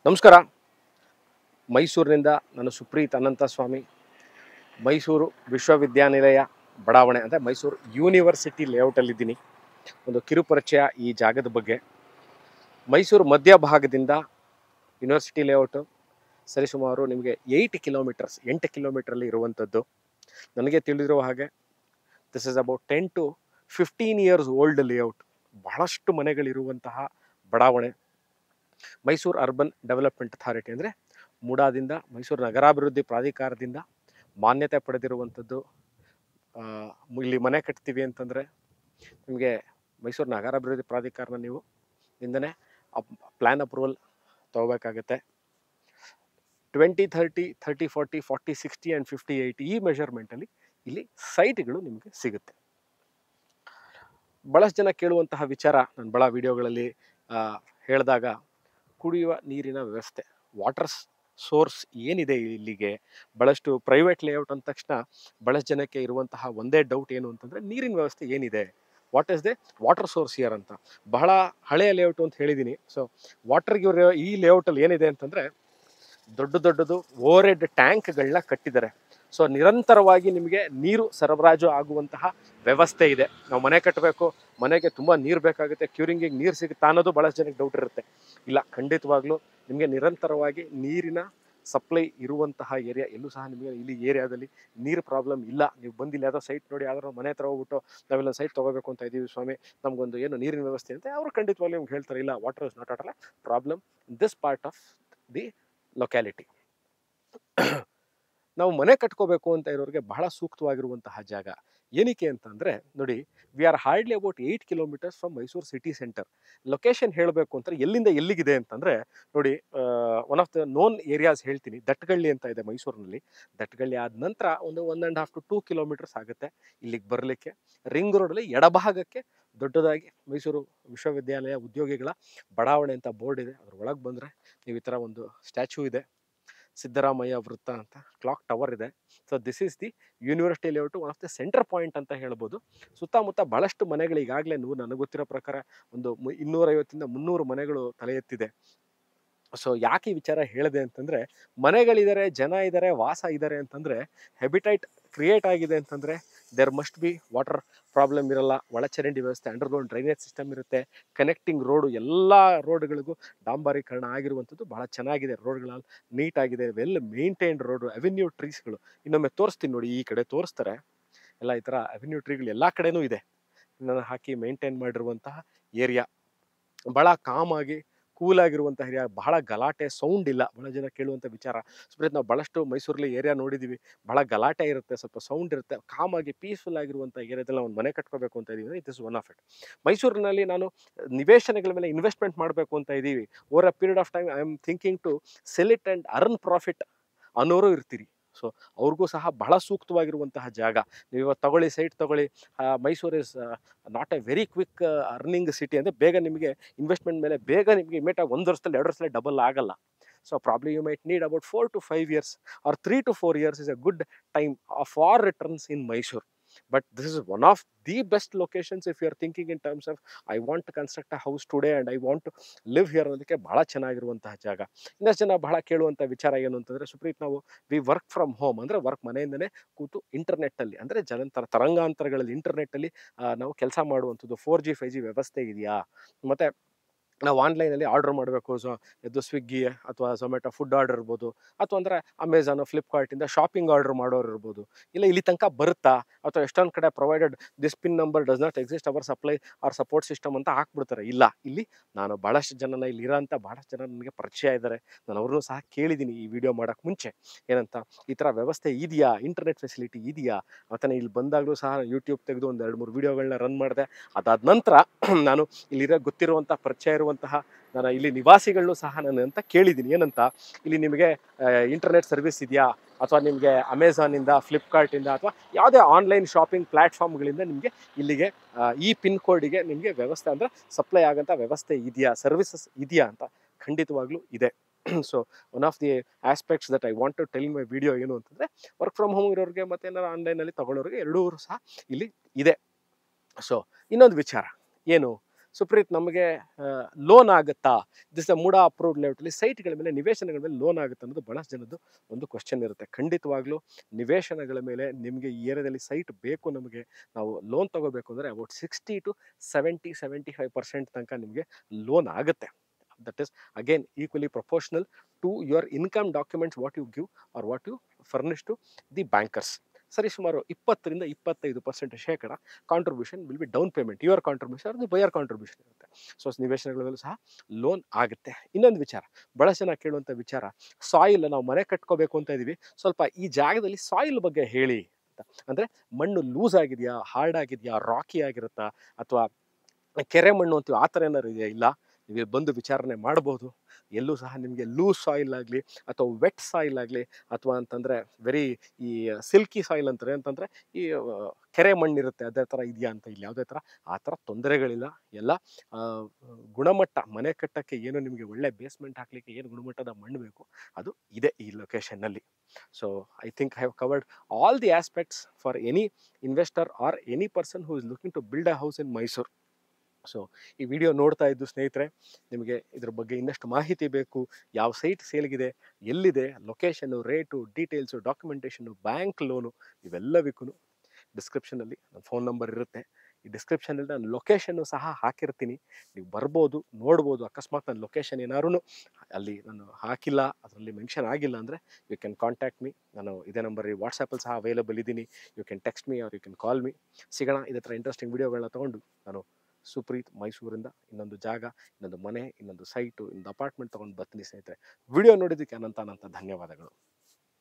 ನಮಸ್ಕಾರ. ಮೈಸೂರಿನಿಂದ ನಾನು ಸುಪ್ರೀತ್ ಅನಂತ ಸ್ವಾಮಿ. ಮೈಸೂರು ವಿಶ್ವವಿದ್ಯಾನಿಲಯ ಬಡಾವಣೆ ಅಂದರೆ ಮೈಸೂರು ಯೂನಿವರ್ಸಿಟಿ ಲೇಔಟಲ್ಲಿದ್ದೀನಿ. ಒಂದು ಕಿರುಪರಿಚಯ ಈ ಜಾಗದ ಬಗ್ಗೆ. ಮೈಸೂರು ಮಧ್ಯಭಾಗದಿಂದ ಯೂನಿವರ್ಸಿಟಿ ಲೇಔಟು ಸರಿಸುಮಾರು ನಿಮಗೆ 8 ಕಿಲೋಮೀಟ್ರಲ್ಲಿ ಇರುವಂಥದ್ದು. ನನಗೆ ತಿಳಿದಿರುವ ಹಾಗೆ this is about 10 to 15 years old layout. ಬಹಳಷ್ಟು ಮನೆಗಳಿರುವಂತಹ ಬಡಾವಣೆ. ಮೈಸೂರು ಅರ್ಬನ್ ಡೆವಲಪ್ಮೆಂಟ್ ಅಥಾರಿಟಿ ಅಂದರೆ ಮೂಡಾದಿಂದ ಮೈಸೂರು ನಗರಾಭಿವೃದ್ಧಿ ಪ್ರಾಧಿಕಾರದಿಂದ ಮಾನ್ಯತೆ ಪಡೆದಿರುವಂಥದ್ದು. ಇಲ್ಲಿ ಮನೆ ಕಟ್ತೀವಿ ಅಂತಂದರೆ ನಿಮಗೆ ಮೈಸೂರು ನಗರಾಭಿವೃದ್ಧಿ ಪ್ರಾಧಿಕಾರನ ನೀವು ಇಂದನೇ ಪ್ಲ್ಯಾನ್ ಅಪ್ರೂವಲ್ ತೊಗೋಬೇಕಾಗತ್ತೆ. 20, 30, 30, 40, 40, 60 ಆ್ಯಂಡ್ 58 ಈ ಮೆಷರ್ಮೆಂಟಲ್ಲಿ ಇಲ್ಲಿ ಸೈಟ್ಗಳು ನಿಮಗೆ ಸಿಗುತ್ತೆ. ಭಾಳಷ್ಟು ಜನ ಕೇಳುವಂತಹ ವಿಚಾರ ನಾನು ಭಾಳ ವಿಡಿಯೋಗಳಲ್ಲಿ ಹೇಳಿದಾಗ ಕುಡಿಯುವ ನೀರಿನ ವ್ಯವಸ್ಥೆ, ವಾಟರ್ ಸೋರ್ಸ್ ಏನಿದೆ ಇಲ್ಲಿಗೆ. ಭಾಳಷ್ಟು ಪ್ರೈವೇಟ್ ಲೇಔಟ್ ಅಂದ ತಕ್ಷಣ ಭಾಳಷ್ಟು ಜನಕ್ಕೆ ಇರುವಂತಹ ಒಂದೇ ಡೌಟ್ ಏನು ಅಂತಂದರೆ ನೀರಿನ ವ್ಯವಸ್ಥೆ ಏನಿದೆ, what is the water source here ಅಂತ. ಬಹಳ ಹಳೆಯ ಲೇಔಟು ಅಂತ ಹೇಳಿದ್ದೀನಿ. ಸೊ ವಾಟರ್ಗೆ ಈ ಲೇಔಟಲ್ಲಿ ಏನಿದೆ ಅಂತಂದರೆ ದೊಡ್ಡದು ಓವರ್ ಹೆಡ್ ಟ್ಯಾಂಕ್ಗಳನ್ನ ಕಟ್ಟಿದ್ದಾರೆ. ಸೊ ನಿರಂತರವಾಗಿ ನಿಮಗೆ ನೀರು ಸರಬರಾಜು ಆಗುವಂತಹ ವ್ಯವಸ್ಥೆ ಇದೆ. ನಾವು ಮನೆ ಕಟ್ಟಬೇಕು, ಮನೆಗೆ ತುಂಬ ನೀರು ಬೇಕಾಗುತ್ತೆ, ಕ್ಯೂರಿಂಗಿಗೆ ನೀರು ಸಿಗುತ್ತಾ ಅನ್ನೋದು ಭಾಳಷ್ಟು ಜನಕ್ಕೆ ಡೌಟ್ ಇರುತ್ತೆ. ಇಲ್ಲ, ಖಂಡಿತವಾಗ್ಲೂ ನಿಮಗೆ ನಿರಂತರವಾಗಿ ನೀರಿನ ಸಪ್ಲೈ ಇರುವಂತಹ ಏರಿಯಾ. ಎಲ್ಲೂ ಸಹ ನಿಮಗೆ ಇಲ್ಲಿ ಏರಿಯಾದಲ್ಲಿ ನೀರು ಪ್ರಾಬ್ಲಮ್ ಇಲ್ಲ. ನೀವು ಬಂದಿಲ್ಲ ಯಾವುದೋ ಸೈಟ್ ನೋಡಿ, ಯಾವ್ದಾದ್ರು ಮನೆ ಹತ್ರ ಹೋಗ್ಬಿಟ್ಟು ನಾವೆಲ್ಲ ಸೈಟ್ ತೊಗೋಬೇಕು ಅಂತ ಇದ್ದೀವಿ ಸ್ವಾಮಿ, ನಮಗೊಂದು ಏನು ನೀರಿನ ವ್ಯವಸ್ಥೆ ಅಂತ ಅವರು ಖಂಡಿತವಾಗ್ಲೂ ನಿಮ್ಗೆ ಹೇಳ್ತಾರೆ, ಇಲ್ಲ, water is not at all problem in this part of the locality. ನಾವು ಮನೆ ಕಟ್ಕೋಬೇಕು ಅಂತ ಇರೋರಿಗೆ ಬಹಳ ಸೂಕ್ತವಾಗಿರುವಂತಹ ಜಾಗ. ಏನಕ್ಕೆ ಅಂತಂದರೆ ನೋಡಿ, we are hardly about 8 kilometres from Mysore city centre. Location ಹೇಳಬೇಕು ಅಂದರೆ ಎಲ್ಲಿಂದ ಎಲ್ಲಿಗಿದೆ ಅಂತಂದರೆ ನೋಡಿ, one of the known areas ಹೇಳ್ತೀನಿ. ದಟ್ಟಗಳ್ಳಿ ಅಂತ ಇದೆ ಮೈಸೂರಿನಲ್ಲಿ. ದಟ್ಟಗಳ್ಳಿ ಆದ ನಂತರ ಒಂದು 1.5 to 2 ಕಿಲೋಮೀಟರ್ಸ್ ಆಗುತ್ತೆ ಇಲ್ಲಿಗೆ ಬರಲಿಕ್ಕೆ. ರಿಂಗ್ ರೋಡಲ್ಲಿ ಎಡಭಾಗಕ್ಕೆ ದೊಡ್ಡದಾಗಿ ಮೈಸೂರು ವಿಶ್ವವಿದ್ಯಾಲಯ ಉದ್ಯೋಗಿಗಳ ಬಡಾವಣೆ ಅಂತ ಬೋರ್ಡ್ ಇದೆ. ಅದ್ರ ಒಳಗೆ ಬಂದರೆ ನೀವು ಈ ಥರ ಒಂದು ಸ್ಟ್ಯಾಚ್ಯೂ ಇದೆ, ಸಿದ್ದರಾಮಯ್ಯ ವೃತ್ತ ಅಂತ, ಕ್ಲಾಕ್ ಟವರ್ ಇದೆ. So this is the university layout, one of the centre point ಅಂತ ಹೇಳ್ಬೋದು. ಸುತ್ತಮುತ್ತ ಭಾಳಷ್ಟು ಮನೆಗಳು ಈಗಾಗಲೇ ನನಗೆ ಗೊತ್ತಿರೋ ಪ್ರಕಾರ ಒಂದು 250 ಇಂದ 300 ಮನೆಗಳು ತಲೆ ಎತ್ತಿದೆ. ಸೊ ಯಾಕೆ ಈ ವಿಚಾರ ಹೇಳಿದೆ ಅಂತಂದರೆ, ಮನೆಗಳಿದ್ದಾರೆ, ಜನ ಇದ್ದಾರೆ, ವಾಸ ಇದ್ದಾರೆ ಅಂತಂದರೆ, ಹೆಬಿಟೈಟ್ ಕ್ರಿಯೇಟ್ ಆಗಿದೆ ಅಂತಂದರೆ there must be water problem ಇರಲ್ಲ. ಒಳಚರಂಡಿ ವ್ಯವಸ್ಥೆ, ಅಂಡರ್ಗ್ರೌಂಡ್ ಡ್ರೈನೇಜ್ ಸಿಸ್ಟಮ್ ಇರುತ್ತೆ. ಕನೆಕ್ಟಿಂಗ್ ರೋಡು, ಎಲ್ಲ ರೋಡ್ಗಳಿಗೂ ಡಾಂಬರೀಕರಣ ಆಗಿರುವಂಥದ್ದು ಬಹಳ ಚೆನ್ನಾಗಿದೆ. ರೋಡ್ಗಳಲ್ಲಿ ನೀಟಾಗಿದೆ, ವೆಲ್ ಮೇಂಟೈನ್ಡ್ ರೋಡು, ಅವೆನ್ಯೂ ಟ್ರೀಸ್ಗಳು. ಇನ್ನೊಮ್ಮೆ ತೋರಿಸ್ತೀನಿ ನೋಡಿ, ಈ ಕಡೆ ತೋರಿಸ್ತಾರೆ ಎಲ್ಲ ಈ ಥರ ಅವೆನ್ಯೂ ಟ್ರೀಗಳು ಎಲ್ಲ ಕಡೆನೂ ಇದೆ. ಇದನ್ನು ಹಾಕಿ ಮೇಂಟೈನ್ ಮಾಡಿರುವಂತಹ ಏರಿಯಾ, ಭಾಳ ಕಾಮಾಗಿ ಕೂಲಾಗಿರುವಂಥ ಏರಿಯಾ. ಬಹಳ ಗಲಾಟೆ, ಸೌಂಡ್ ಇಲ್ಲ. ಭಾಳ ಜನ ಕೇಳುವಂಥ ವಿಚಾರ. ಸುಪ್ರೀತ್, ನಾವು ಭಾಳಷ್ಟು ಮೈಸೂರಲ್ಲಿ ಏರಿಯಾ ನೋಡಿದ್ದೀವಿ, ಭಾಳ ಗಲಾಟೆ ಇರುತ್ತೆ, ಸ್ವಲ್ಪ ಸೌಂಡ್ ಇರುತ್ತೆ. ಕಾಮಾಗಿ ಪೀಸ್ಫುಲ್ ಆಗಿರುವಂಥ ಏರಿಯಾದಲ್ಲಿ ಒಂದು ಮನೆ ಕಟ್ಕೋಬೇಕು ಅಂತ ಇದ್ದೀವಿ. It is one of it. ಮೈಸೂರಿನಲ್ಲಿ ನಾನು ನಿವೇಶನಗಳ ಮೇಲೆ ಇನ್ವೆಸ್ಟ್ಮೆಂಟ್ ಮಾಡಬೇಕು ಅಂತ ಇದ್ದೀವಿ. Over a period of time I am thinking to sell it and earn profit ಅನ್ನೋರು ಇರ್ತೀರಿ. ಸೊ ಅವ್ರಿಗೂ ಸಹ ಬಹಳ ಸೂಕ್ತವಾಗಿರುವಂತಹ ಜಾಗ. ನೀವು ಇವತ್ತು ತಗೊಳ್ಳಿ, ಸೈಟ್ ತಗೊಳ್ಳಿ. Mysuru is not A very quick earning city. ಅಂದರೆ ಬೇಗ ನಿಮಗೆ ಇನ್ವೆಸ್ಟ್ಮೆಂಟ್ ಮೇಲೆ ಬೇಗ ನಿಮಗೆ ಇಮಿಡಿಯೇಟಾಗಿ 1 ವರ್ಷದಲ್ಲಿ 2 ವರ್ಷದಲ್ಲಿ ಡಬಲ್ ಆಗಲ್ಲ. So probably you might need about 4 to 5 years or 3 to 4 years is a good time for returns in Mysore. But this is one of the best locations if you are thinking in terms of I want to construct a house today and I want to live here ಅನ್ನೋದಕ್ಕೆ ಭಾಳ ಚೆನ್ನಾಗಿರುವಂತಹ ಜಾಗ. ಇನ್ನಷ್ಟು ಜನ ಬಹಳ ಕೇಳುವಂಥ ವಿಚಾರ ಏನು ಅಂತಂದರೆ, ಸುಪ್ರೀತ್, ನಾವು ವಿ ವರ್ಕ್ ಫ್ರಮ್ ಹೋಮ್ ಅಂದರೆ ವರ್ಕ್ ಮನೆಯಿಂದನೇ ಕೂತು ಇಂಟರ್ನೆಟ್ಟಲ್ಲಿ ಅಂದರೆ ತರಂಗಾಂತರಗಳಲ್ಲಿ ಇಂಟರ್ನೆಟ್ಟಲ್ಲಿ ನಾವು ಕೆಲಸ ಮಾಡುವಂಥದ್ದು 4G 5G ವ್ಯವಸ್ಥೆ ಇದೆಯಾ? ಮತ್ತು ನಾವು ಆನ್ಲೈನಲ್ಲಿ ಆರ್ಡ್ರ್ ಮಾಡಬೇಕು, ಸ್ವಿಗ್ಗಿ ಅಥವಾ ಝೊಮ್ಯಾಟೊ ಫುಡ್ ಆರ್ಡರ್ ಇರ್ಬೋದು, ಅಥವಾ ಅಂದರೆ ಅಮೆಝಾನು, ಫ್ಲಿಪ್ಕಾರ್ಟಿಂದ ಶಾಪಿಂಗ್ ಆರ್ಡ್ರ್ ಮಾಡೋರು ಇರ್ಬೋದು. ಇಲ್ಲ ಇಲ್ಲಿ ತನಕ ಬರುತ್ತಾ, ಅಥವಾ ಎಷ್ಟೊಂದು ಕಡೆ provided this pin number does not exist our supply or support system ಅಂತ ಹಾಕ್ಬಿಡ್ತಾರೆ. ಇಲ್ಲ, ಇಲ್ಲಿ ನಾನು ಭಾಳಷ್ಟು ಜನನ ಇಲ್ಲಿರೋಂಥ ಭಾಳಷ್ಟು ಜನ ನನಗೆ ಪರಿಚಯ ಇದ್ದಾರೆ. ನಾನು ಅವ್ರನ್ನೂ ಸಹ ಕೇಳಿದ್ದೀನಿ ಈ ವಿಡಿಯೋ ಮಾಡೋಕ್ಕೆ ಮುಂಚೆ, ಏನಂತ, ಈ ಥರ ವ್ಯವಸ್ಥೆ ಇದೆಯಾ, ಇಂಟರ್ನೆಟ್ ಫೆಸಿಲಿಟಿ ಇದೆಯಾ ಮತ್ತು ಇಲ್ಲಿ ಬಂದಾಗಲೂ ಸಹ ಯೂಟ್ಯೂಬ್ ತೆಗೆದು ಒಂದು 2-3 ವೀಡಿಯೋಗಳನ್ನ ರನ್ ಮಾಡಿದೆ. ಅದಾದ ನಂತರ ನಾನು ಇಲ್ಲಿರೋ ಗೊತ್ತಿರುವಂಥ ಪರಿಚಯ ಇರುವಂತಹ ನಾನು ಇಲ್ಲಿ ನಿವಾಸಿಗಳನ್ನೂ ಸಹ ನಾನು ಅಂತ ಕೇಳಿದ್ದೀನಿ, ಏನಂತ, ಇಲ್ಲಿ ನಿಮಗೆ ಇಂಟರ್ನೆಟ್ ಸರ್ವಿಸ್ ಇದೆಯಾ, ಅಥವಾ ನಿಮಗೆ ಅಮೆಝಾನಿಂದ, ಫ್ಲಿಪ್ಕಾರ್ಟಿಂದ, ಅಥವಾ ಯಾವುದೇ ಆನ್ಲೈನ್ ಶಾಪಿಂಗ್ ಪ್ಲ್ಯಾಟ್ಫಾರ್ಮ್ಗಳಿಂದ ನಿಮಗೆ ಇಲ್ಲಿಗೆ ಈ ಪಿನ್ ಕೋಡಿಗೆ ನಿಮಗೆ ವ್ಯವಸ್ಥೆ ಅಂದರೆ ಸಪ್ಲೈ ಆಗೋಂಥ ವ್ಯವಸ್ಥೆ ಇದೆಯಾ, ಸರ್ವಿಸಸ್ ಇದೆಯಾ ಅಂತ. ಖಂಡಿತವಾಗ್ಲೂ ಇದೆ. So one of the aspects that I want to tell my video ಏನು ಅಂತಂದರೆ, ವರ್ಕ್ ಫ್ರಮ್ ಹೋಮ್ ಇರೋರಿಗೆ ಮತ್ತು ಏನಾರು ಆನ್ಲೈನಲ್ಲಿ ತೊಗೊಳ್ಳೋರಿಗೆ ಎರಡೂ ಸಹ ಇಲ್ಲಿ ಇದೆ. ಸೊ ಇನ್ನೊಂದು ವಿಚಾರ ಏನು, ಸುಪ್ರೀತ್ ನಮಗೆ ಲೋನ್ ಆಗುತ್ತಾ, ದಿಸ್ ಮೂಡ ಅಪ್ರೂವ್ಡ್ ಲೇಔಟಲ್ಲಿ ಸೈಟ್ಗಳ ಮೇಲೆ ನಿವೇಶನಗಳ ಮೇಲೆ ಲೋನ್ ಆಗುತ್ತೆ ಅನ್ನೋದು ಬಹಳಷ್ಟು ಜನದ್ದು ಒಂದು ಕ್ವಶನ್ ಇರುತ್ತೆ. ಖಂಡಿತವಾಗ್ಲೂ ನಿವೇಶನಗಳ ಮೇಲೆ ನಿಮಗೆ ಈ ಏರಿಯಾದಲ್ಲಿ ಸೈಟ್ ಬೇಕು, ನಮಗೆ ನಾವು ಲೋನ್ ತಗೋಬೇಕು ಅಂದರೆ ಅಬೌಟ್ 60 to 75% ತನಕ ನಿಮಗೆ ಲೋನ್ ಆಗುತ್ತೆ. That is again equally proportional to your income documents what you give or what you furnish to the bankers. ಸರಿ, ಸುಮಾರು 20-25% contribution will be down payment, your contribution ಅದು ಬಯರ್ ಕಾಂಟ್ರಿಬ್ಯೂಷನ್ ಇರುತ್ತೆ. ಸೊ ನಿವೇಶನಗಳ ಮೇಲೂ ಸಹ ಲೋನ್ ಆಗುತ್ತೆ. ಇನ್ನೊಂದು ವಿಚಾರ, ಬಹಳ ಜನ ಕೇಳುವಂಥ ವಿಚಾರ, ಸಾಯಿಲ್ ನಾವು ಮನೆ ಕಟ್ಕೋಬೇಕು ಅಂತ ಇದೀವಿ, ಸ್ವಲ್ಪ ಈ ಜಾಗದಲ್ಲಿ ಸಾಯಿಲ್ ಬಗ್ಗೆ ಹೇಳಿ ಅಂತ. ಅಂದರೆ ಮಣ್ಣು ಲೂಸ್ ಆಗಿದೆಯಾ, ಹಾರ್ಡ್ ಆಗಿದೆಯಾ, ರಾಕಿ ಆಗಿರುತ್ತಾ, ಅಥವಾ ಕೆರೆ ಮಣ್ಣು ಅಂತೀವಿ ಆ ಥರ ಏನಾದ್ರು ಇದೆಯಾ? ಇಲ್ಲ, ನೀವು ಬಂದು ವಿಚಾರಣೆ ಮಾಡ್ಬೋದು. ಎಲ್ಲೂ ಸಹ ನಿಮಗೆ ಲೂಸ್ ಸಾಯಿಲ್ ಆಗಲಿ ಅಥವಾ ವೆಟ್ ಸಾಯಿಲ್ ಆಗಲಿ, ಅಥವಾ ಅಂತಂದರೆ ವೆರಿ ಈ ಸಿಲ್ಕಿ ಸಾಯಿಲ್ ಅಂತಾರೆ, ಅಂತಂದರೆ ಈ ಕೆರೆ ಮಣ್ಣಿರುತ್ತೆ ಅದೇ ಥರ ಇದೆಯಾ ಅಂತ ಇಲ್ಲಿ ಯಾವುದೇ ಥರ ಆ ಥರ ತೊಂದರೆಗಳಿಲ್ಲ. ಎಲ್ಲ ಗುಣಮಟ್ಟ, ಮನೆ ಕಟ್ಟಕ್ಕೆ ಏನು ನಿಮಗೆ ಒಳ್ಳೆ ಬೇಸ್ಮೆಂಟ್ ಹಾಕಲಿಕ್ಕೆ ಏನು ಗುಣಮಟ್ಟದ ಮಣ್ಣು ಬೇಕು ಅದು ಇದೆ ಈ ಲೊಕೇಶನ್ನಲ್ಲಿ. So I think I have covered all the aspects for any investor or any person who is looking to build a house in Mysuru. So ಈ ವಿಡಿಯೋ ನೋಡ್ತಾ ಇದ್ದು ಸ್ನೇಹಿತರೆ, ನಿಮಗೆ ಇದ್ರ ಬಗ್ಗೆ ಇನ್ನಷ್ಟು ಮಾಹಿತಿ ಬೇಕು, ಯಾವ ಸೈಟ್ ಸೇಲ್ಗಿದೆ, ಎಲ್ಲಿದೆ, location, rate, details, documentation, bank loan, ಇವೆಲ್ಲವಕ್ಕೂ ಡಿಸ್ಕ್ರಿಪ್ಷನಲ್ಲಿ ನನ್ನ ಫೋನ್ ನಂಬರ್ ಇರುತ್ತೆ. ಈ ಡಿಸ್ಕ್ರಿಪ್ಷನಲ್ಲಿ ನಾನು ಲೊಕೇಶನ್ನು ಸಹ ಹಾಕಿರ್ತೀನಿ, ನೀವು ಬರ್ಬೋದು, ನೋಡ್ಬೋದು. ಅಕಸ್ಮಾತ್ ನನ್ನ ಲೊಕೇಶನ್ ಏನಾದ್ರು ಅಲ್ಲಿ ನಾನು ಹಾಕಿಲ್ಲ, ಅದರಲ್ಲಿ ಮೆನ್ಷನ್ ಆಗಿಲ್ಲ ಅಂದರೆ ಯು ಕ್ಯಾನ್ ಕಾಂಟ್ಯಾಕ್ಟ್ ಮೀ. ನಾನು ಇದೇ ನಂಬರಿಗೆ ವಾಟ್ಸಪ್ಪಲ್ಲಿ ಸಹ ಅವೈಲೇಬಲ್ ಇದ್ದೀನಿ. You can text me or you can call me. ಸಿಗೋಣ ಇದೇ ಥರ ಇಂಟ್ರೆಸ್ಟಿಂಗ್ ವೀಡಿಯೋಗಳನ್ನ ತೊಗೊಂಡು. ನಾನು ಸುಪ್ರೀತ್, ಮೈಸೂರಿಂದ ಇನ್ನೊಂದು ಜಾಗ, ಇನ್ನೊಂದು ಮನೆ, ಇನ್ನೊಂದು ಸೈಟು, ಇನ್ನೊಂದು ಅಪಾರ್ಟ್ಮೆಂಟ್ ತೊಗೊಂಡು ಬರ್ತೀನಿ ಸ್ನೇಹಿತರೆ. ವಿಡಿಯೋ ನೋಡಿದ್ದಕ್ಕೆ ಅನಂತ ಧನ್ಯವಾದಗಳು.